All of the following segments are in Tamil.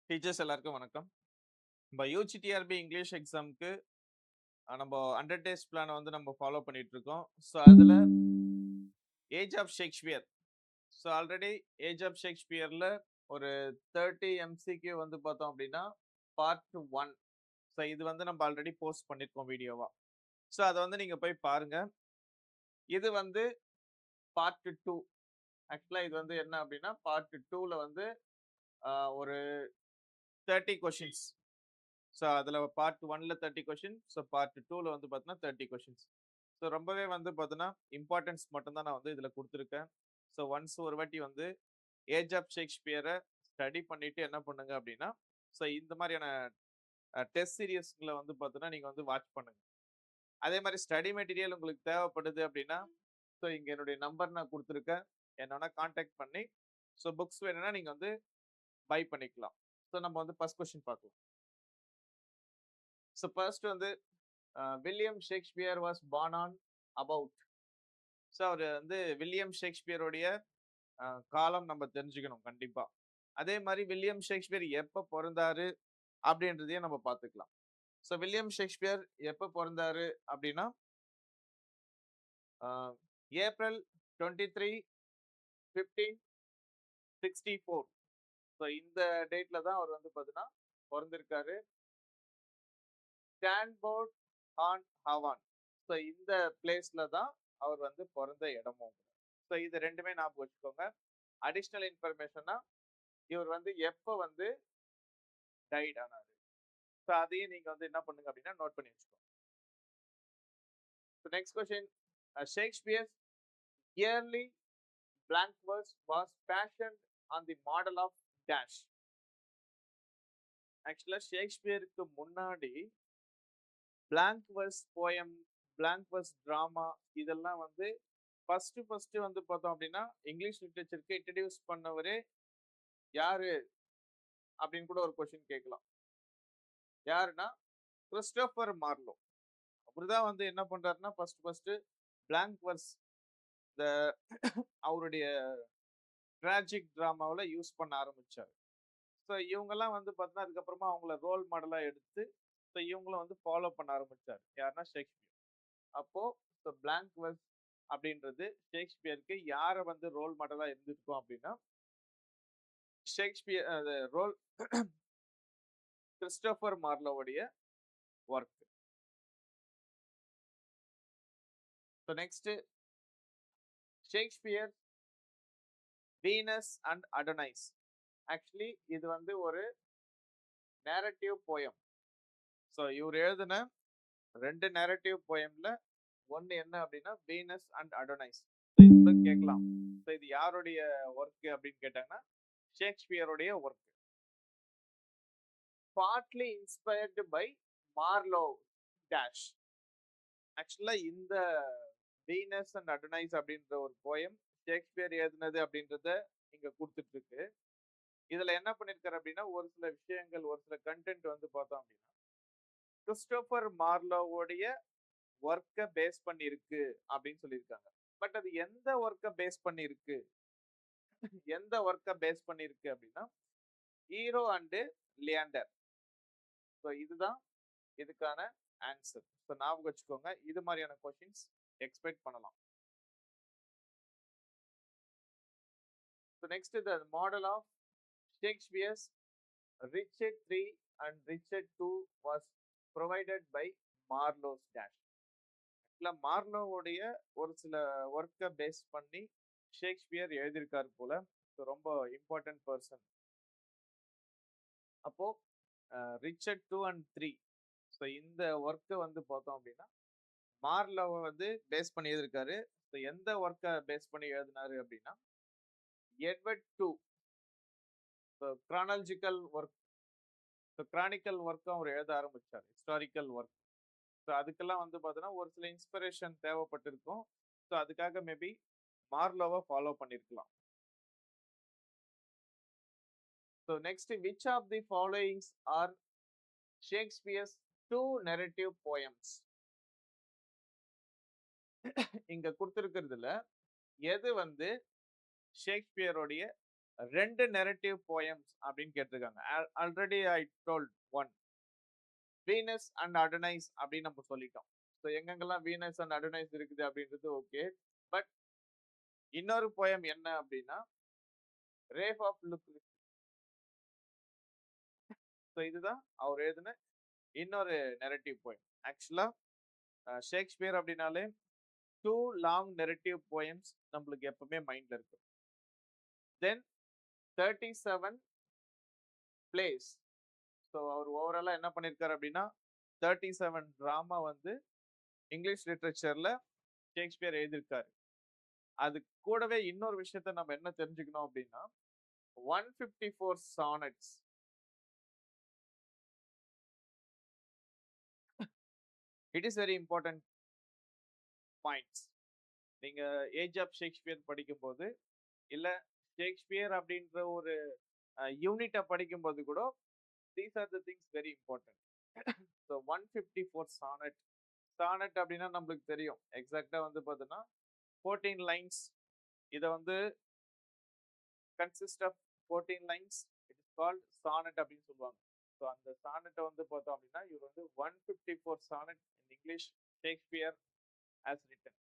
டீச்சர்ஸ் எல்லாருக்கும் வணக்கம். நம்ம யூஜிடிஆர்பி இங்கிலீஷ் எக்ஸாம்க்கு நம்ம 100 டேஸ் பிளான் வந்து நம்ம ஃபாலோ பண்ணிட்டு இருக்கோம். ஸோ அதில் age of Shakespeare. So already age of ஷேக்ஸ்பியரில் ஒரு 30 எம்சிக்யூ வந்து பார்த்தோம் அப்படின்னா பார்ட் 1. ஸோ இது வந்து நம்ம ஆல்ரெடி போஸ்ட் பண்ணியிருக்கோம் வீடியோவா. ஸோ அதை வந்து நீங்கள் போய் பாருங்க. இது வந்து பார்ட் 2. ஆக்சுவலாக இது வந்து என்ன அப்படின்னா பார்ட் 2ல வந்து ஒரு 30 கொஷின்ஸ். ஸோ அதில் பார்ட் 1ல 30 கொஷின். ஸோ பார்ட் 2ல வந்து பார்த்தீங்கன்னா 30 கொஷின்ஸ். ஸோ ரொம்பவே வந்து பார்த்தீங்கன்னா இம்பார்ட்டன்ஸ் மட்டும்தான் நான் வந்து இதில் கொடுத்துருக்கேன். ஸோ ஒன்ஸ் ஒரு வாட்டி வந்து ஏஜ் ஆஃப் ஷேக்ஸ்பியரை ஸ்டடி பண்ணிட்டு என்ன பண்ணுங்க அப்படின்னா, ஸோ இந்த மாதிரியான டெஸ்ட் சீரியஸ்களை வந்து பார்த்தீங்கன்னா நீங்கள் வந்து வாட்ச் பண்ணுங்க. அதே மாதிரி ஸ்டடி மெட்டீரியல் உங்களுக்கு தேவைப்படுது அப்படின்னா, ஸோ இங்கே என்னுடைய நம்பர் நான் கொடுத்துருக்கேன். என்னன்னா கான்டாக்ட் பண்ணி ஸோ புக்ஸ் வேணும்னா நீங்கள் வந்து பை பண்ணிக்கலாம். ஸோ நம்ம வந்து ஃபர்ஸ்ட் கொஸ்டின் பார்க்கலாம். ஸோ ஃபர்ஸ்ட் வந்து William Shakespeare was born on about. ஸோ அவர் வந்து வில்லியம் ஷேக்ஸ்பியருடைய காலம் நம்ம தெரிஞ்சுக்கணும் கண்டிப்பா. அதே மாதிரி வில்லியம் ஷேக்ஸ்பியர் எப்ப பிறந்தாரு அப்படின்றதையும் நம்ம பார்த்துக்கலாம். ஸோ வில்லியம் ஷேக்ஸ்பியர் எப்ப பிறந்தாரு அப்படின்னா ஏப்ரல் 23, 1564. ஸோ இந்த டேட்ல தான் அவர் வந்து பார்த்தீங்கன்னா பிறந்திருக்காரு. Stanford on ஹவான். ஸோ இந்த பிளேஸ்ல தான் அவர் வந்து பிறந்த இடமும். ஸோ இது ரெண்டுமே ஞாபகம் வச்சுக்கோங்க. அடிஷ்னல் இன்ஃபர்மேஷனா இவர் வந்து எப்போ வந்து டைட் ஆனாரு. ஸோ அதையும் நீங்க வந்து என்ன பண்ணுங்க அப்படின்னா நோட் பண்ணி வச்சுக்கோங்க. So next question, Shakespeare's early blank verse was fashioned on the model of dash. ஆக்சுவலா ஷேக்ஸ்பியருக்கு முன்னாடி blank verse poem, blank verse drama இதெல்லாம் வந்து ஃபர்ஸ்ட் வந்து பார்த்தோம் அப்படின்னா இங்கிலீஷ் லிட்ரேச்சருக்கு இன்ட்ரடியூஸ் பண்ணவரே யாரு அப்படின்னு கூட ஒரு கொஸ்டின் கேட்கலாம். யாருன்னா கிறிஸ்டோபர் மார்லோ. அவர்தான் வந்து என்ன பண்றாருன்னா ஃபர்ஸ்ட் பிளாங்க் வர்ஸ் இந்த அவருடைய டிராஜிக் டிராமாவில் யூஸ் பண்ண ஆரம்பிச்சாரு. ஸோ இவங்கெல்லாம் வந்து பார்த்தீங்கன்னா அதுக்கப்புறமா அவங்கள ரோல் மாடலா எடுத்து ஸோ இவங்களும் வந்து ஃபாலோ பண்ண ஆரம்பிச்சாரு. யாருன்னா ஷேக்ஸ்பியர். அப்போ ஸோ பிளாங்க் வர்ஸ் அப்படின்றது ஷேக்ஸ்பியருக்கு யாரை வந்து ரோல் மாடலா இருந்திருக்கும் அப்படின்னா ஷேக்ஸ்பியர் ரோல் கிறிஸ்டோபர் மார்லோவுடைய work. So next, Shakespeare Venus and Adonis. Actually இது வந்து ஒரு நேரட்டிவ் போயம். ஸோ இவர் எழுதின 2 நேரட்டிவ் போயம்ல ஒன்னு என்ன அப்படின்னா வீனஸ் அண்ட் அடோனைஸ். இது கேட்கலாம். ஸோ இது யாருடைய ஒர்க் அப்படின்னு கேட்டாங்கன்னா ஷேக்ஸ்பியருடைய work. Partly inspired by Marlowe dash. ஆக்சுவலா இந்த வீனஸ் அண்ட் அடோனைஸ் அப்படின்ற ஒரு போயம் ஷேக்ஸ்பியர் எழுதினது அப்படின்றத இங்க கொடுத்துட்டு இருக்கு. இதுல என்ன பண்ணிருக்காரு அப்படின்னா ஒரு சில விஷயங்கள், ஒரு சில கண்டென்ட் வந்து பார்த்தோம் அப்படின்னா கிறிஸ்டோபர் மார்லோவுடைய ஒர்க்கை பேஸ் பண்ணி இருக்கு அப்படின்னு சொல்லியிருக்காங்க. பட் அது எந்த ஒர்க்கை பேஸ் பண்ணி இருக்கு, எந்த ஒர்க்கை பேஸ் பண்ணி இருக்கு அப்படின்னா ஹீரோ அண்ட் லியாண்டர். ஸோ இதுதான் இதுக்கான ஆன்சர். ஸோ ஞாபகம் வச்சுக்கோங்க, இது மாதிரியான கொஸ்டின்ஸ் எக்ஸ்பெக்ட் பண்ணலாம். So next, the model of Shakespeare's Richard 3 and Richard 2 was provided by Marlowe's dash. மார்லோவுடைய ஒரு சில ஒர்க்கை பேஸ் பண்ணி ஷேக்ஸ்பியர் எழுதியிருக்காரு போல. ஸோ ரொம்ப இம்பார்ட்டன்ட் பர்சன். அப்போ ரிச்சர்ட் 2 அண்ட் 3. ஸோ இந்த ஒர்க்கை வந்து பார்த்தோம் அப்படின்னா மார்லோவை வந்து பேஸ் பண்ணி எழுதியிருக்காரு. ஸோ எந்த ஒர்க்கை பேஸ் பண்ணி எழுதினாரு அப்படின்னா Edward 2. So chronological work, so chronicle ஒர்க்கும் அவர் எழுத ஆரம்பிச்சார், ஹிஸ்டாரிக்கல் ஒர்க். ஸோ அதுக்கெல்லாம் வந்து பார்த்தோன்னா ஒரு சில இன்ஸ்பிரேஷன் தேவைப்பட்டிருக்கும். ஸோ அதுக்காக மேபி மார்லோவை ஃபாலோ பண்ணியிருக்கலாம். So next, which of the followings are Shakespeare's 2 narrative poems. இங்க கொடுத்திருக்கிறதுல எது வந்து ஷேக்ஸ்பியருடைய 2 நெரேட்டிவ் போயம்ஸ் அப்படின்னு கேட்டிருக்காங்க. Already I told one Venus and Adonis அப்படின்னு நம்ம சொல்லிட்டோம். ஸோ எங்கெங்கெல்லாம் வீனஸ் அண்ட் அடனைஸ் இருக்குது அப்படின்றது ஓகே. பட் இன்னொரு போயம் என்ன அப்படின்னா ரேஃப் ஆஃப் லுக்ரிஸ். ஸோ இதுதான் அவர் எழுதின இன்னொரு நெரேட்டிவ் போயம். ஆக்சுவலா ஷேக்ஸ்பியர் அப்படின்னாலே 2 லாங் நெரேட்டிவ் போயம்ஸ் நம்மளுக்கு எப்பவுமே மைண்ட்ல இருக்கும். தென் 37 பிளேஸ். ஸோ அவர் ஓவராலா என்ன பண்ணியிருக்காரு அப்படின்னா 37 டிராமா வந்து இங்கிலீஷ் லிட்ரேச்சர்ல ஷேக்ஸ்பியர் எழுதியிருக்காரு. அது கூடவே இன்னொரு விஷயத்த நம்ம என்ன தெரிஞ்சுக்கணும் அப்படின்னா 154 sonnets. It is very important points. நீங்க ஏஜ் ஆஃப் ஷேக்ஸ்பியர் படிக்கும்போது இல்ல ஷேக்ஸ்பியர் அப்படின்ற ஒரு யூனிட்டை படிக்கும்போது கூட these are the things very important. So 154 sonnet. Sonnet அப்படின்னா நம்மளுக்கு தெரியும் எக்ஸாக்டா வந்து பார்த்தோன்னா 14 லைன்ஸ். இதை வந்து consist of 14 lines. It is called sonnet அப்படின்னு சொல்லுவாங்க. ஸோ அந்த சானட்டை வந்து பார்த்தோம் அப்படின்னா இவர் வந்து 154 sonnet in English Shakespeare has written.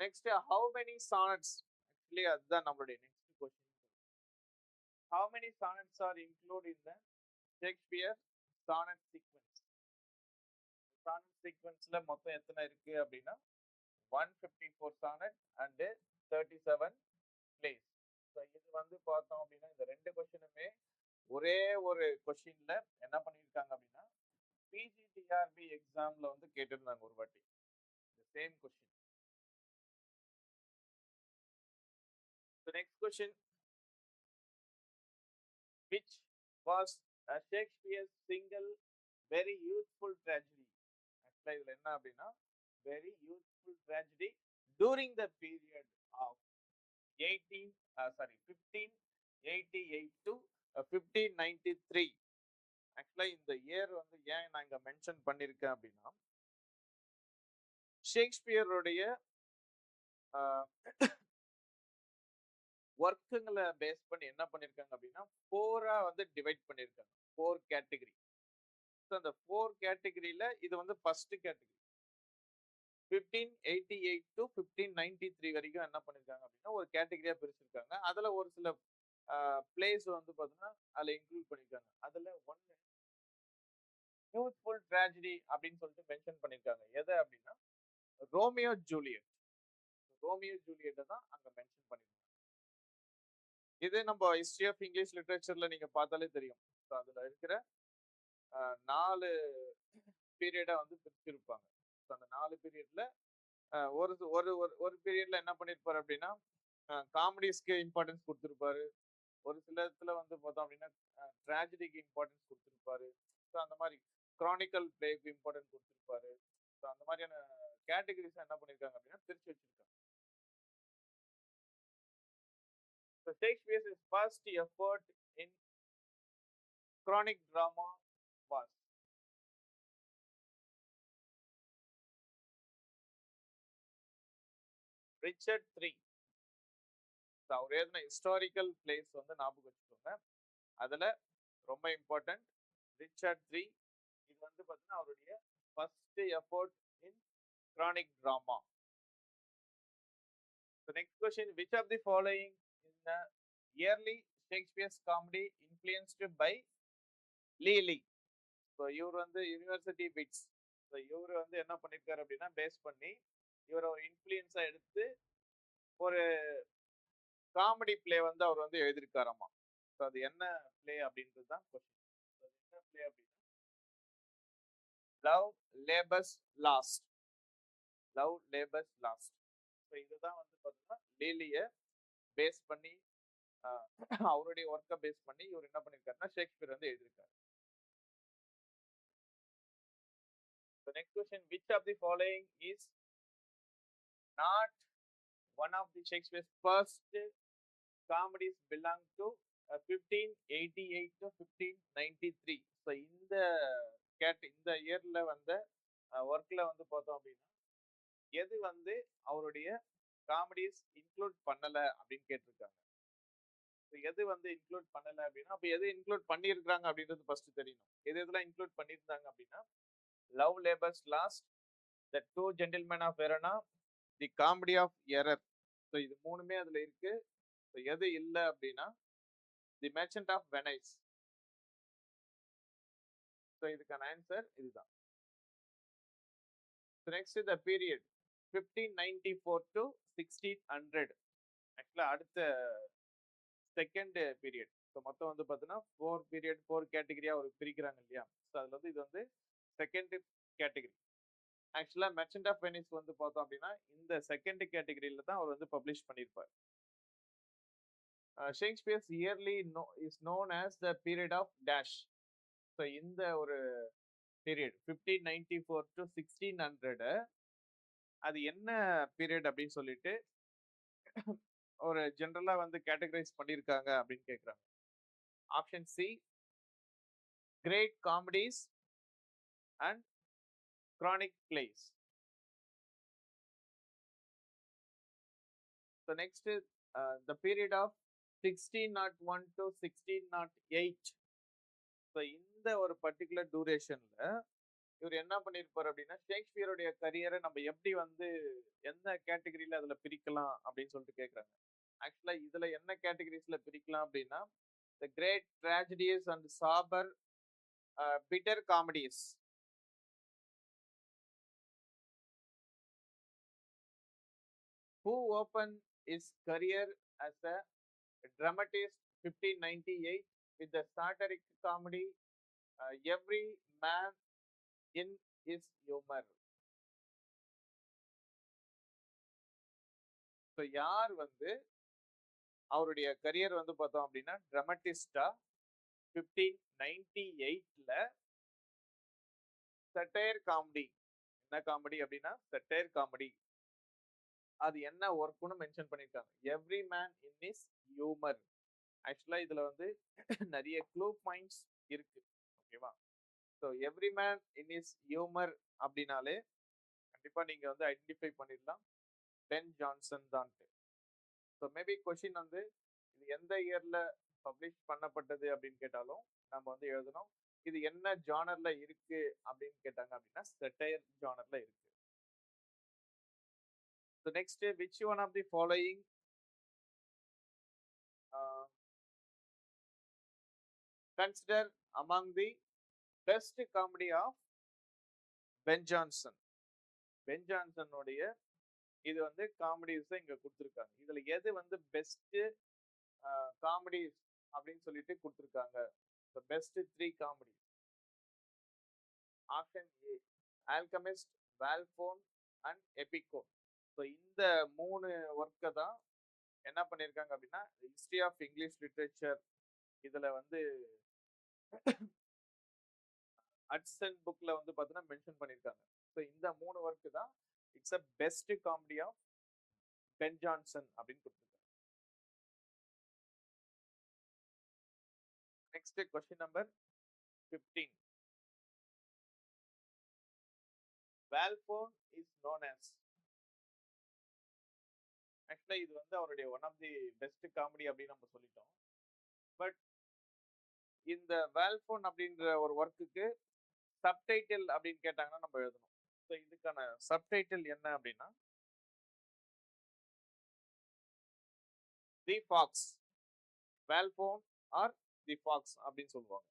Next how many sonnets. Actually அதுதான் நம்மளுடைய next question. How many sonnets are include in the Shakespeare sonnet sequence. Sonnet சீக்வன்ஸ்ல மொத்தம் எத்தனை இருக்கு அப்படின்னா 154 சானட் அண்ட் 37 பிளேஸ். ஸோ இது வந்து பார்த்தோம் அப்படின்னா இந்த ரெண்டு கொஸ்டினுமே ஒரே ஒரு கொஸ்டின்ல என்ன பண்ணியிருக்காங்க அப்படின்னா பிஜிடிஆர்பி எக்ஸாம்ல வந்து கேட்டிருந்தாங்க ஒரு வாட்டி same question. The next question, which was Shakespeare's single very useful tragedy? Actually இதுல என்ன அப்படின்னா very useful tragedy during the period of 1588 to 1593. ஆக்சுவலா இந்த இயர் வந்து ஏன் நான் இங்க மென்ஷன் பண்ணிருக்கேன் அப்படின்னா ஷேக்ஸ்பியருடைய ஒர்க்குங்களை பேஸ் பண்ணி என்ன பண்ணிருக்காங்க அப்படின்னா 4 வந்து டிவைட் பண்ணிருக்காங்க. 4 கேட்டகரி. ஸோ அந்த 4 கேட்டகரியில இது வந்து ஃபர்ஸ்ட் கேட்டகரி 1588 டு 1593 வரைக்கும் என்ன பண்ணிருக்காங்க அப்படின்னா ஒரு கேட்டகரியா பிரிச்சிருக்காங்க. அதுல ஒரு சில பிளேஸ் வந்து பாத்தீங்கன்னா அதுல இன்க்ளூட் பண்ணிருக்காங்க. அதுல ஒன்னு யூத்ஃபுல் ட்ராஜடி அப்படின்னு சொல்லிட்டு மென்ஷன் பண்ணிருக்காங்க. எது அப்படின்னா ரோமியோ ஜூலியட். ரோமியோ ஜூலியட்டை தான் அங்க மென்ஷன் பண்ணிருக்காங்க. இது நம்ம ஹிஸ்டரி ஆஃப் இங்கிலீஷ் லிட்ரேச்சர்ல நீங்க பார்த்தாலே தெரியும். ஸோ அதுல இருக்கிற 4 பீரியடை வந்து பிரிச்சிருப்பாங்க. ஸோ அந்த 4 பீரியட்ல ஒரு ஒரு ஒரு பீரியட்ல என்ன பண்ணிருப்பாரு அப்படின்னா காமெடிஸ்க்கு இம்பார்ட்டன்ஸ் கொடுத்துருப்பாரு. ஒரு சில இடத்துல வந்து பார்த்தோம் அப்படின்னா ட்ராஜடிக்கு இம்பார்ட்டன்ஸ் கொடுத்துருப்பாரு. ஸோ அந்த மாதிரி கிரானிக்கல் பிளேக்கு இம்பார்ட்டன்ஸ் கொடுத்துருப்பாரு. ஸோ அந்த மாதிரியான கேட்டகரிஸ் என்ன பண்ணிருக்காங்க அப்படின்னா பிரிச்சு வச்சிருக்காங்க. So Shakespeare's first effort in chronic drama was Richard III. அவர் எழுதின ஹிஸ்டாரிக்கல் பிளேஸ் வந்து ஞாபகம் வச்சுக்கோங்க. அதுல ரொம்ப இம்பார்ட்டன்ட் ரிச்சர்ட் III. இது வந்து பார்த்தீங்கன்னா அவருடைய first effort in chronic drama. The next question, which of the following is the yearly Shakespeare's comedy influenced by Lely? So இவர் வந்து யூனிவர்சிட்டி பிட்ஸ். ஸோ இவர் வந்து என்ன பண்ணிருக்காரு அப்படின்னா பேஸ் பண்ணி இவர் ஒரு இன்ஃப்ளூயன்ஸா எடுத்து ஒரு காமெடி பிளே வந்து அவர் வந்து எழுதியிருக்காராமா. ஸோ அது என்ன பிளே அப்படின்றது தான் கொஸ்டின். என்ன பிளே அப்படின்னா love labour's last. Love labour's last. So இதுதான் வந்து பார்த்தீங்கன்னா லீலியை பேஸ் பண்ணி அவருடைய ஒர்க்கை பேஸ் பண்ணி இவர் என்ன பண்ணிருக்காருன்னா ஷேக்ஸ்பியர் வந்து எழுதியிருக்காரு. The next question, which of the following is not one of the Shakespeare's first comedies belong to 1588 to 1593? So இந்த இயர்ல வந்த ஒர்க்ல வந்து பார்த்தோம் அப்படின்னா எது வந்து அவருடைய காமெடிஸ் இன்க்ளூட் பண்ணல அப்படின்னு கேட்டிருக்காங்க. எது வந்து இன்க்ளூட் பண்ணல அப்படின்னா, அப்ப எது இன்க்ளூட் பண்ணியிருக்காங்க அப்படின்றது ஃபர்ஸ்ட் தெரியணும். எது எதெல்லாம் இன்க்ளூட் பண்ணியிருந்தாங்க அப்படின்னா, love labour's lost, the two gentlemen of Verona, the comedy of error. So இது மூணுமே அதுல இருக்கு. ஸோ எது இல்லை அப்படின்னா, the merchant of Venice. So இதுக்கான ஆன்சர் இதுதான். Next the period 1594 to 1600. Actually அடுத்த செகண்ட் பீரியட். ஸோ மொத்தம் வந்து பார்த்தீங்கன்னா 4 பீரியட் 4 கேட்டகரியா ஒரு பிரிக்கிறாங்க இல்லையா. ஸோ அதுல வந்து இது வந்து செகண்ட் கேட்டகரி. ஆக்சுவலா மெர்ச்சன்ட் ஆஃப் வெனிஸ் வந்து பார்த்தோம் அப்படின்னா இந்த செகண்ட் கேட்டகரியில தான் அவர் வந்து பப்ளிஷ் பண்ணியிருப்பார். Shakespeare's early is known as the period of dash. So இந்த ஒரு பீரியட் 1594 டு 1600 அது என்ன பீரியட் அப்படின்னு சொல்லிட்டு ஒரு ஜென்ரலா வந்து கேட்டகரைஸ் பண்ணியிருக்காங்க அப்படின்னு கேட்குறாங்க. Option C, great comedies and chronic plays. So next is the period of 1601 to 1608. So இந்த ஒரு பர்டிகுலர் டூரேஷன்ல இவர் என்ன பண்ணியிருப்பார் அப்படின்னா, ஷேக்ஸ்பியருடைய கரியரை நம்ம எப்படி வந்து எந்த கேட்டகரியில அதுல பிரிக்கலாம் அப்படின்னு சொல்லிட்டு கேட்குறாங்க. ஆக்சுவலா இதுல என்ன கேட்டகரிஸ்ல பிரிக்கலாம் அப்படின்னா, the great tragedies and sober bitter comedies, who opened his career as a dramatist 1598 with the satiric comedy Every Man in His Humor. So யார் வந்து அவருடைய கரியர் வந்து பார்த்தோம் அப்படின்னா ட்ராமட்டிஸ்டா 1598ல சட்டையர் காமெடி. என்ன காமெடி அப்படின்னா சட்டையர் காமெடி. அது என்ன ஒர்க்னு மென்ஷன் பண்ணியிருக்காங்க. Every man in his humour. ஆக்சுவலா இதுல வந்து நிறைய க்ளூ பாயிண்ட்ஸ் இருக்கு. ஓகேவா. So every man in his humour அப்படின்னாலே கண்டிப்பா நீங்க வந்து ஐடென்டிஃபை பண்ணிடலாம் பென் ஜான்சன் தான். ஸோ மேபி கொஸ்டின் வந்து இது எந்த இயர்ல பப்ளிஷ் பண்ணப்பட்டது அப்படின்னு கேட்டாலும் நம்ம வந்து எழுதணும். இது என்ன ஜானர்ல இருக்கு அப்படின்னு கேட்டாங்க அப்படின்னா சட்டையர் ஜானர்ல இருக்கு. So next, which one of the following consider among the best comedy of Ben Jonson. Ben ஜான்சனுடைய இது வந்து காமெடிஸ் இங்க கொடுத்துருக்காங்க. இதுல எது வந்து பெஸ்ட் காமெடிஸ் அப்படின்னு சொல்லிட்டு கொடுத்துருக்காங்க. Best 3 comedy. Option A, Alchemist, Volpone and Epicoene. So இந்த 3 ஒர்க்கை தான் என்ன பண்ணியிருக்காங்க அப்படின்னா ஹிஸ்டரி ஆஃப் இங்கிலீஷ் லிட்ரேச்சர் இதுல வந்து அட்சன் புக்ல வந்து பார்த்தீங்கன்னா மென்ஷன் பண்ணியிருக்காங்க. ஸோ இந்த 3 ஒர்க்கு தான் it's a best comedy of Ben Jonson அப்படின்னு கொடுத்துருக்காங்க. Next question number 15. Volpone is known as. ஆக்சுவலா இது வந்து அவருடைய one of the best comedy அப்படின்னு நம்ம சொல்லிட்டோம். பட் இந்த வால்ஃபோன் அப்படின்ற ஒரு ஒர்க்குக்கு சப்டைட்டில் அப்படின்னு கேட்டாங்கன்னா நம்ம எழுதணும். ஸோ இதுக்கான சப்டைட்டில் என்ன அப்படின்னா தி ஃபாக்ஸ், வால்ஃபோன் ஆர் தி ஃபாக்ஸ் அப்படின்னு சொல்லுவாங்க.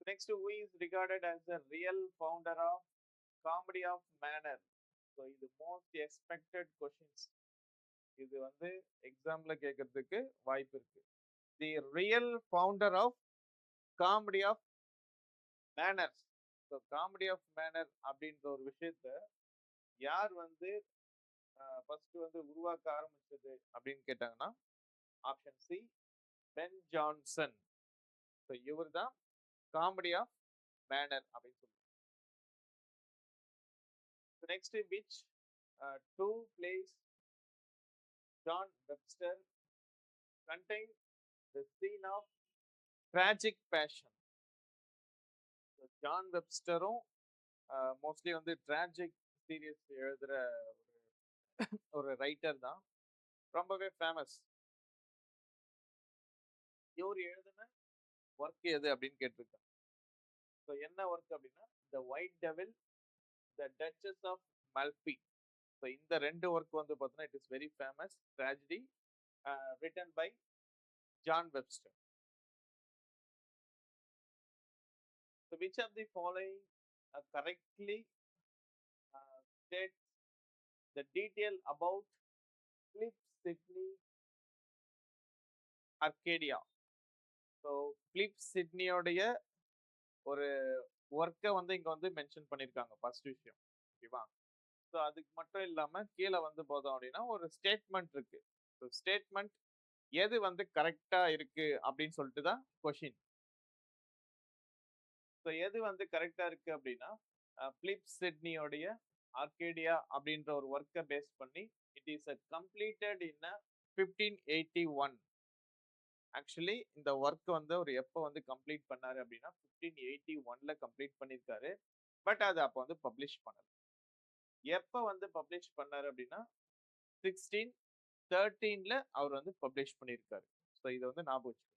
Next, who is regarded as the real founder of comedy of manner. So இது மோஸ்ட் எக்ஸ்பெக்டட் கொஸ்டின்ஸ். இது வந்து எக்ஸாம்ல கேட்கறதுக்கு வாய்ப்பு இருக்கு. The real founder of comedy of manners. So comedy of manner அப்படின்ற ஒரு விஷயத்த யார் வந்து ஃபர்ஸ்ட் வந்து உருவாக்க ஆரம்பிச்சது அப்படின்னு கேட்டாங்கன்னா option C, Ben Jonson. So இவர் தான் காமெடி ஆஃப் மேனர் அப்படின்னு சொல்லுவாங்க. Next, which 2 plays John Webster contain the scene of tragic passion. John வெப்ஸ்டரும் மோஸ்ட்லி வந்து டிராஜிக் சீரியஸ் எழுதுற ஒரு ரைட்டர் தான். ரொம்பவே ஃபேமஸ். இவர் எழுதின ஒர்க் எது அப்படின்னு கேட்டிருக்காங்க. ஸோ என்ன ஒர்க் அப்படின்னா the white devil, the duchess of Malfi. So இந்த ரெண்டு ஒர்க் வந்து பார்த்தீங்கன்னா it is very famous tragedy written by John Webster. So which of the following correctly states the detail about Philip Sidney Arcadia? So Philip சிட்னியோடைய ஒரு ஒர்க்கை வந்து இங்க வந்து மென்ஷன் பண்ணியிருக்காங்க ஃபர்ஸ்ட் விஷயம். ஓகேவா? ஸோ அதுக்கு மட்டும் இல்லாம கீழே வந்து போதோம் அப்படின்னா ஒரு ஸ்டேட்மெண்ட் இருக்கு. ஸோ ஸ்டேட்மெண்ட் எது வந்து கரெக்டா இருக்கு அப்படின்னு சொல்லிட்டு தான் கொஷின். ஸோ எது வந்து கரெக்டா இருக்கு அப்படின்னா பிலிப் சிட்னியோடைய ஆர்கேடியா அப்படின்ற ஒரு ஒர்க்கை பேஸ் பண்ணி it is completed in 1581. Actually இந்த ஒர்க் வந்து அவர் எப்போ வந்து கம்ப்ளீட் பண்ணாரு அப்படின்னா 1581ல கம்ப்ளீட் பண்ணியிருக்காரு. பட் அது அப்போ வந்து பப்ளிஷ் பண்ணல. எப்போ வந்து பப்ளிஷ் பண்ணாரு அப்படின்னா 1613ல அவர் வந்து பப்ளிஷ் பண்ணியிருக்காரு. ஸோ இதை வந்து ஞாபகம் வச்சுக்கோங்க.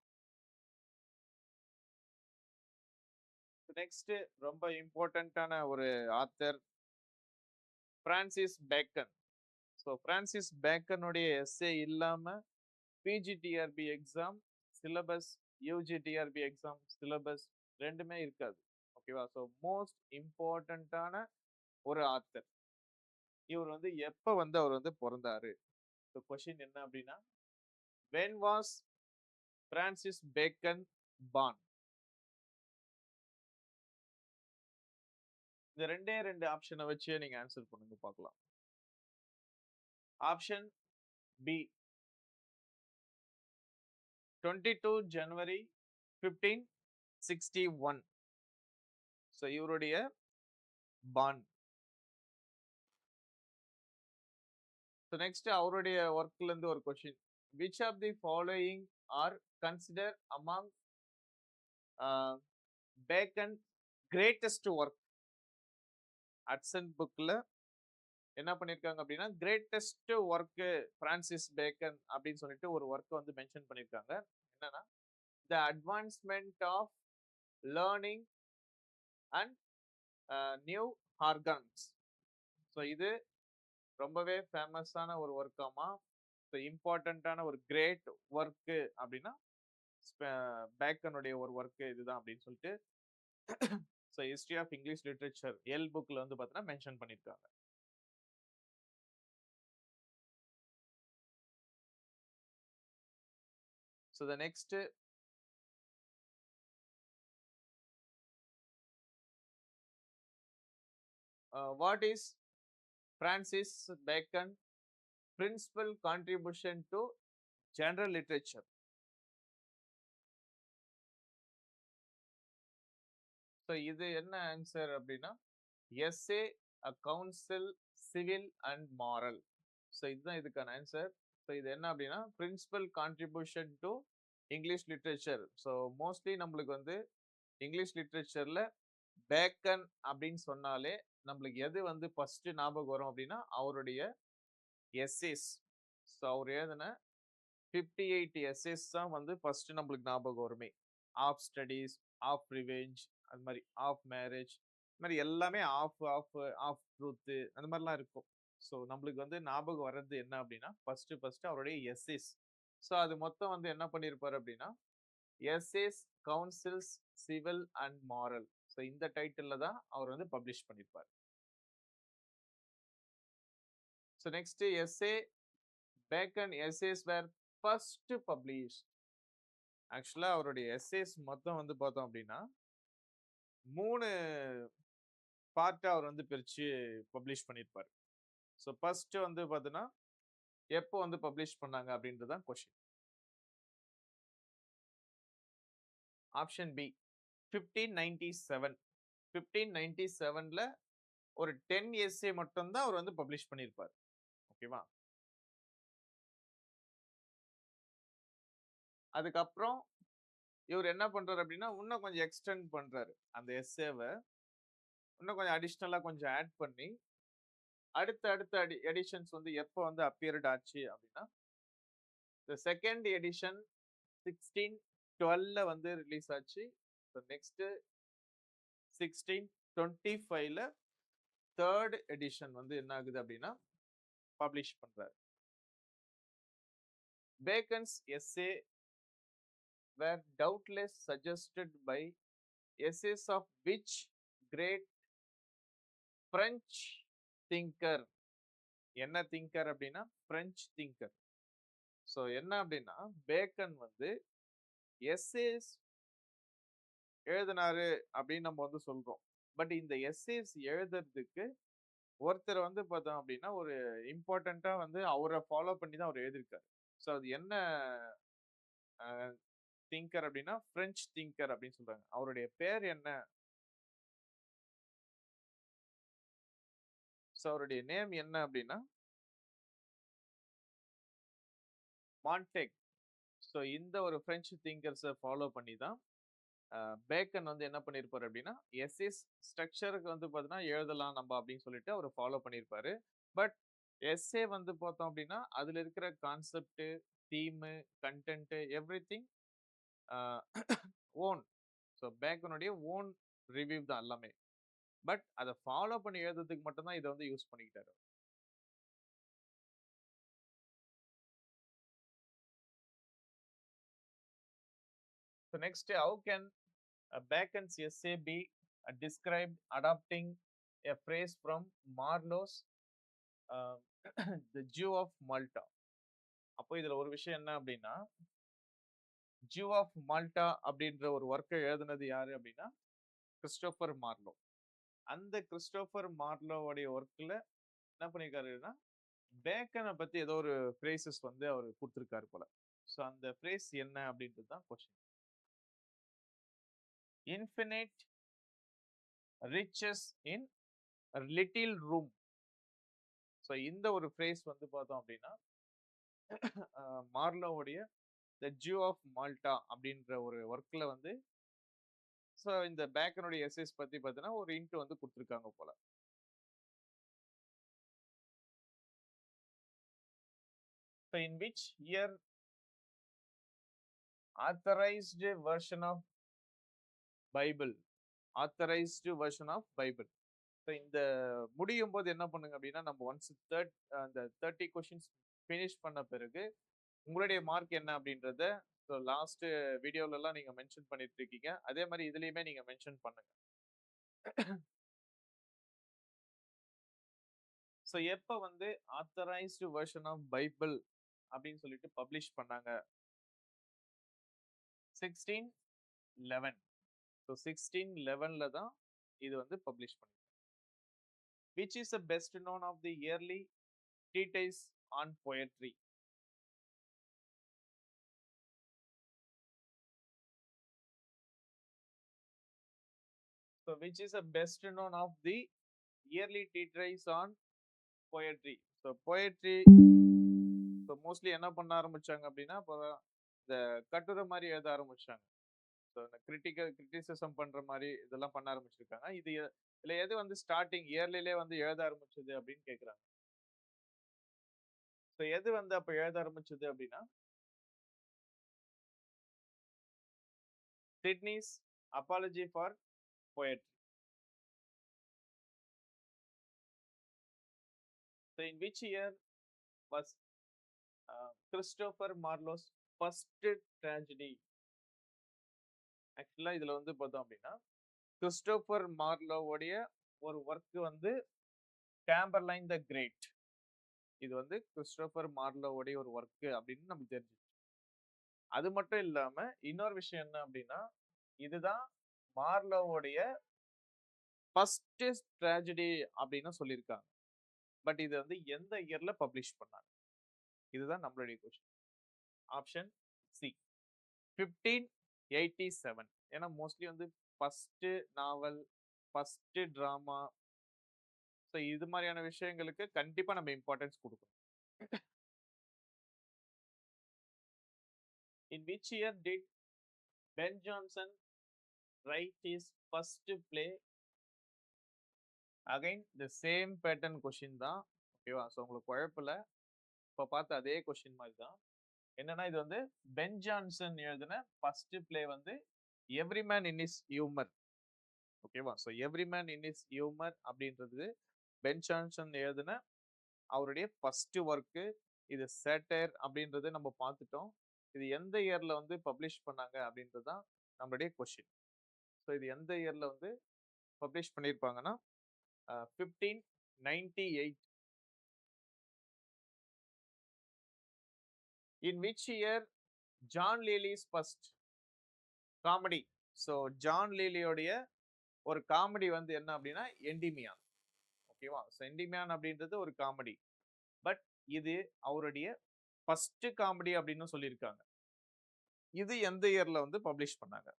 நெக்ஸ்ட் ரொம்ப இம்பார்ட்டன்டான ஒரு author Francis Bacon. So Francis பேக்கனுடைய எஸ்ஏ இல்லாம PGTRB exam syllabus, UGTRB exam syllabus ரெண்டுமே இருக்காது. ஓகேவா? ஸோ மோஸ்ட் இம்பார்ட்டன்டான ஒரு ஆத்தர். இவர் வந்து எப்ப வந்து அவர் வந்து பிறந்தாரு? ஸோ கொஸ்டின் என்ன அப்படின்னா when was Francis Bacon born? இந்த ரெண்டே ரெண்டு ஆப்ஷனை வச்சு நீங்க ஆன்சர் பண்ணுங்க பார்க்கலாம். ஆப்ஷன் பி 22 ஜனவரி 1561. ஸோ இவருடைய பான். ஸோ நெக்ஸ்ட் அவருடைய ஒர்க்ல இருந்து ஒரு question. Which of the following are consider among Bacon greatest work? அட்சன் புக்ல என்ன பண்ணிருக்காங்க அப்படின்னா கிரேட்டஸ்ட் ஒர்க் பிரான்சிஸ் பேக்கன் அப்படின்னு சொல்லிட்டு ஒரு ஒர்க் வந்து மென்ஷன் பண்ணிருக்காங்க. என்னன்னா the advancement of learning and new organs. So இது ரொம்பவே ஃபேமஸான ஒரு ஒர்க்காமா. ஸோ இம்பார்ட்டண்ட்டான ஒரு கிரேட் ஒர்க்கு அப்படின்னா பேக்கனுடைய ஒரு ஒர்க்கு இதுதான் அப்படின்னு சொல்லிட்டு so history of English literature எல் புக்ல வந்து பார்த்தீங்கன்னா மென்ஷன் பண்ணியிருக்காங்க. So the next what is Francis Bacon principal contribution to general literature? So இது என்ன ஆன்சர் அப்படின்னா essay a counsel civil and moral. So இதுதான் இதுக்கான ஆன்சர். ஸோ இது என்ன அப்படின்னா principal contribution to English literature. So mostly நம்மளுக்கு வந்து இங்கிலீஷ் லிட்ரேச்சர்ல பேக்கன் அப்படின்னு சொன்னாலே நம்மளுக்கு எது வந்து ஃபர்ஸ்ட் ஞாபகம் வரும் அப்படின்னா அவருடைய எஸ்ஏஸ். ஸோ அவர் எழுதின 58 எஸ்ஏஸ் தான் வந்து ஃபர்ஸ்ட் நம்மளுக்கு ஞாபகம் வருமே. ஆஃப் ஸ்டடீஸ், ஆஃப் ரிவெஞ்ச், அது மாதிரி ஆஃப் மேரேஜ், அது மாதிரி எல்லாமே ஆஃப் ஆஃப் ஆஃப் ட்ரூத்து அந்த மாதிரிலாம் இருக்கும். ஸோ நம்மளுக்கு வந்து ஞாபகம் வர்றது என்ன அப்படின்னா ஃபர்ஸ்ட் அவருடைய எஸ்ஏஸ். ஸோ அது மொத்தம் வந்து என்ன பண்ணியிருப்பாரு அப்படின்னா essays counsels civil and moral. So இந்த டைட்டில் தான் அவர் வந்து பப்ளிஷ் பண்ணியிருப்பார். So next essay Bacon essays were first publish. ஆக்சுவலா அவருடைய எஸ்ஏஸ் மொத்தம் வந்து பார்த்தோம் அப்படின்னா 3 பார்ட்டா அவர் வந்து பிரிச்சு பப்ளிஷ் பண்ணியிருப்பார். ஸோ ஃபர்ஸ்ட் வந்து பார்த்தீங்கன்னா எப்போ வந்து பப்ளிஷ் பண்ணாங்க அப்படின்றது தான் கொஸ்டின். Option B 1597. 1597ல ஒரு 10 எஸ்ஏ மட்டும் தான் அவர் வந்து பப்ளிஷ் பண்ணியிருப்பார். ஓகேவா? அதுக்கப்புறம் இவர் என்ன பண்றாரு அப்படின்னா இன்னும் கொஞ்சம் எக்ஸ்டெண்ட் பண்றாரு அந்த எஸ்ஏவை. இன்னும் கொஞ்சம் அடிஷ்னலா கொஞ்சம் ஆட் பண்ணி அடுத்த அடுத்த எடிஷன்ஸ் வந்து எப்போ வந்து அப்பியர்ட் ஆச்சு அப்படின்னா the second edition 1612 வந்து ரிலீஸ் ஆச்சு. நெக்ஸ்ட் 1625ல தேர்ட் எடிஷன் வந்து என்ன ஆகுது அப்படின்னா பப்ளிஷ் பண்றாரு. Bacon's essay were doubtless suggested by essays of which great French thinker. என்ன திங்கர் அப்படின்னா பிரெஞ்சு திங்கர். ஸோ என்ன அப்படின்னா பேக்கன் வந்து எஸ்ஏஸ் எழுதினாரு அப்படின்னு நம்ம வந்து சொல்றோம். பட் இந்த எஸ்ஏஸ் எழுதுறதுக்கு ஒருத்தர் வந்து பார்த்தோம் அப்படின்னா ஒரு இம்பார்ட்டண்டா வந்து அவரை ஃபாலோ பண்ணி தான் அவர் எழுதியிருக்காரு. ஸோ அது என்ன திங்கர் அப்படின்னா பிரெஞ்சு திங்கர் அப்படின்னு சொல்றாங்க. அவருடைய பேர் என்ன? ஸோ அவருடைய நேம் என்ன அப்படின்னா மான்டெக். ஸோ இந்த ஒரு பிரெஞ்சு திங்கர்ஸை ஃபாலோ பண்ணி தான் பேக்கன் வந்து என்ன பண்ணியிருப்பாரு அப்படின்னா எஸ்எஸ் ஸ்ட்ரக்சருக்கு வந்து பார்த்தீங்கன்னா எழுதலாம் நம்ம அப்படின்னு சொல்லிட்டு அவர் ஃபாலோ பண்ணியிருப்பாரு. பட் எஸ்ஏ வந்து பார்த்தோம் அப்படின்னா அதுல இருக்கிற கான்செப்ட், தீமு, content, everything own. So பேக்கனுடைய ஓன் ரிவ்யூ தான் எல்லாமே. பட் அதை ஃபாலோ பண்ணி எழுதுறதுக்கு மட்டும்தான் இதை வந்து use பண்ணிக்கிட்டாரு. So next, how can Bacon's essay be described adopting a phrase from Marlowe's uh, The Jew of Malta? அப்போ இதுல ஒரு விஷயம் என்ன அப்படின்னா ஜூ ஆஃப் மால்டா அப்படின்ற ஒரு ஒர்க்கை எழுதுனது யாரு அப்படின்னா கிறிஸ்டோபர் மார்லோ. அந்த கிறிஸ்டோபர் மார்லோவுடைய ஒர்க்ல என்ன பண்ணிருக்காருன்னா பேக்கனை பத்தி ஏதோ ஒரு ஃப்ரேசஸ் வந்து அவர் கொடுத்துருக்காரு போல. ஸோ அந்த ஃப்ரேஸ் என்ன அப்படின்றது தான் question. Infinite riches in little room. So இந்த ஒரு ஃப்ரேஸ் வந்து பார்த்தோம் அப்படின்னா மார்லோவுடைய த ஜூ ஆஃப் மால்டா அப்படின்ற ஒரு ஒர்க்ல வந்து ஸோ இந்த பேக்கனுடைய எஸ்எஸ் பத்தி பார்த்தீங்கன்னா ஒரு இன்ட் வந்து கொடுத்துருக்காங்க போல. So in which year authorized version of Bible? Authorized version of Bible. So இந்த முடியும் போது என்ன பண்ணுங்க அப்படின்னா நம்ம ஒன்ஸ் அந்த 30 கொஸ்டின்ஸ் ஃபினிஷ் பண்ண பிறகு உங்களுடைய மார்க் என்ன அப்படின்றத ஸோ லாஸ்ட் வீடியோலலாம் நீங்க மென்ஷன் பண்ணிட்டு இருக்கீங்க. அதே மாதிரி இதுலயுமே நீங்க மென்ஷன் பண்ணுங்க. ஸோ எப்போ வந்து ஆத்தரைஸ்டு வெர்ஷன் ஆஃப் பைபிள் அப்படின்னு சொல்லிட்டு பப்ளிஷ் பண்ணாங்க? 1611. ஸோ 1611ல தான் இது வந்து பப்ளிஷ் பண்ணாங்க. Which is the best known of the yearly treatise on poetry? So which is the best known of the yearly treatise on poetry? So poetry so mostly என்ன பண்ண ஆரம்பிச்சாங்க அப்படின்னா இந்த கட்டுரை மாதிரி எழுத ஆரம்பிச்சாங்க. ஸோ இந்த கிரிட்டிசிசம் பண்ற மாதிரி இதெல்லாம் பண்ண ஆரம்பிச்சிருக்காங்க. இதுல எது வந்து ஸ்டார்டிங் இயர்லிலே வந்து எழுத ஆரம்பிச்சது அப்படின்னு கேட்குறாங்க. ஸோ எது வந்து அப்ப எழுத ஆரம்பிச்சது அப்படின்னா Sidney's apology for poetry. So in which year was Christopher Marlowe's first tragedy? ஆக்சுவலா இதுல வந்து பார்த்தோம் அப்படின்னா கிறிஸ்டோபர் மார்லோவுடைய ஒரு ஒர்க் வந்து டேம்பர்லைன் த கிரேட். இது வந்து கிறிஸ்டோபர் மார்லோவுடைய ஒரு ஒர்க் அப்படின்னு நமக்கு தெரிஞ்சு. அது மட்டும் இல்லாம இன்னொரு விஷயம் என்ன அப்படின்னா இதுதான் மார்லோவுடைய ஃபர்ஸ்ட் ட்ராஜடி அப்படின்னு சொல்லியிருக்காங்க. பட் இது வந்து எந்த இயர்ல பப்ளிஷ் பண்ணாங்க? இதுதான் நம்மளுடைய கொஸ்டின். Option C 1587. ஏன்னா மோஸ்ட்லி வந்து ஃபர்ஸ்ட் நாவல், ஃபர்ஸ்ட் டிராமா, ஸோ இது மாதிரியான விஷயங்களுக்கு கண்டிப்பா நம்ம இம்பார்ட்டன்ஸ் கொடுக்கணும். In which year did Ben Jonson write his first play again the same pattern question தான். ஓகேவா? ஸோ உங்களுக்கு குழப்பல. இப்போ பார்த்த அதே கொஸ்டின் மாதிரி தான். என்னன்னா இது வந்து பென் ஜான்சன் எழுதின ஃபர்ஸ்ட் பிளே வந்து every man in his humour. ஓகேவா? So every man in his humour அப்படின்றது பென் ஜான்சன் எழுதின அவருடைய ஃபர்ஸ்ட் ஒர்க்கு. இது சேட்டர் அப்படின்றத நம்ம பார்த்துட்டோம். இது எந்த இயர்ல வந்து பப்ளிஷ் பண்ணாங்க அப்படின்றது தான் நம்மளுடைய கொஸ்டின். ஸோ இது எந்த இயர்ல வந்து பப்ளிஷ் பண்ணியிருப்பாங்கன்னா 1598. In which year John Lilly's first comedy. So John லீலியோடைய ஒரு காமெடி வந்து என்ன அப்படின்னா என்டிமியான். ஓகேவா? ஸோ என்டிமியான் அப்படின்றது ஒரு காமெடி. பட் இது அவருடைய ஃபர்ஸ்ட் காமெடி அப்படின்னு சொல்லியிருக்காங்க. இது எந்த இயர்ல வந்து பப்ளிஷ் பண்ணாங்க?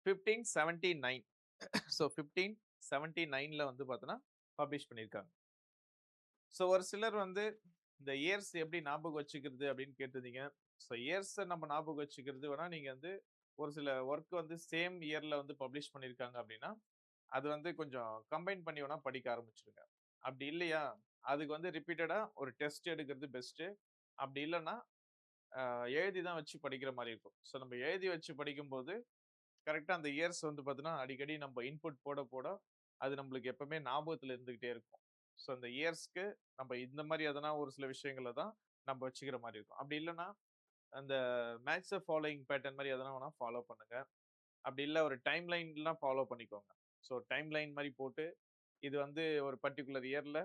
1579. ஸோ 1579ல வந்து பார்த்தோன்னா பப்ளிஷ் பண்ணியிருக்காங்க. ஸோ ஒரு சிலர் வந்து இந்த இயர்ஸ் எப்படி ஞாபகம் வச்சுக்கிறது அப்படின்னு கேட்டிருந்தீங்க. ஸோ இயர்ஸை நம்ம ஞாபகம் வச்சுக்கிறது வேணா நீங்க வந்து ஒரு சில ஒர்க் வந்து சேம் இயர்ல வந்து பப்ளிஷ் பண்ணியிருக்காங்க அப்படின்னா அது வந்து கொஞ்சம் கம்பைன் பண்ணி வேணா படிக்க ஆரம்பிச்சிருங்க. அப்படி இல்லையா அதுக்கு வந்து ரிப்பீட்டடா ஒரு டெஸ்ட் எடுக்கிறது பெஸ்ட். அப்படி இல்லைன்னா எழுதி தான் வச்சு படிக்கிற மாதிரி இருக்கும். ஸோ நம்ம எழுதி வச்சு படிக்கும்போது கரெக்டா அந்த இயர்ஸ் வந்து பார்த்தீங்கன்னா அடிக்கடி நம்ம இன்புட் போட போட அது நம்மளுக்கு எப்பவுமே ஞாபகத்துல இருந்துகிட்டே இருக்கும். ஸோ அந்த இயர்ஸ்க்கு நம்ம இந்த மாதிரி எதனா ஒரு சில விஷயங்களை தான் நம்ம வச்சுக்கிற மாதிரி இருக்கும். அப்படி இல்லைன்னா அந்த மேட்ச் ஃபாலோயிங் பேட்டர்ன் மாதிரி எதனா வேணா ஃபாலோ பண்ணுங்க. அப்படி இல்லை ஒரு டைம் லைன்லாம் ஃபாலோ பண்ணிக்கோங்க. ஸோ டைம் லைன் மாதிரி போட்டு இது வந்து ஒரு பர்டிகுலர் இயர்ல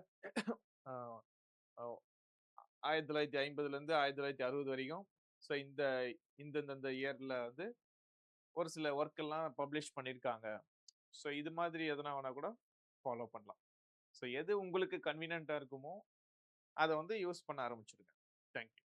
1950ல இருந்து 1960 வரைக்கும். ஸோ இந்த இயர்ல வந்து ஒரு சில ஒர்க் எல்லாம் பப்ளிஷ் பண்ணியிருக்காங்க. ஸோ இது மாதிரி எதனா வேணா கூட ஃபாலோ பண்ணலாம். ஸோ எது உங்களுக்கு கன்வீனியன்ட்டா இருக்குமோ அதை வந்து யூஸ் பண்ண ஆரம்பிச்சிருங்க. தேங்க்யூ.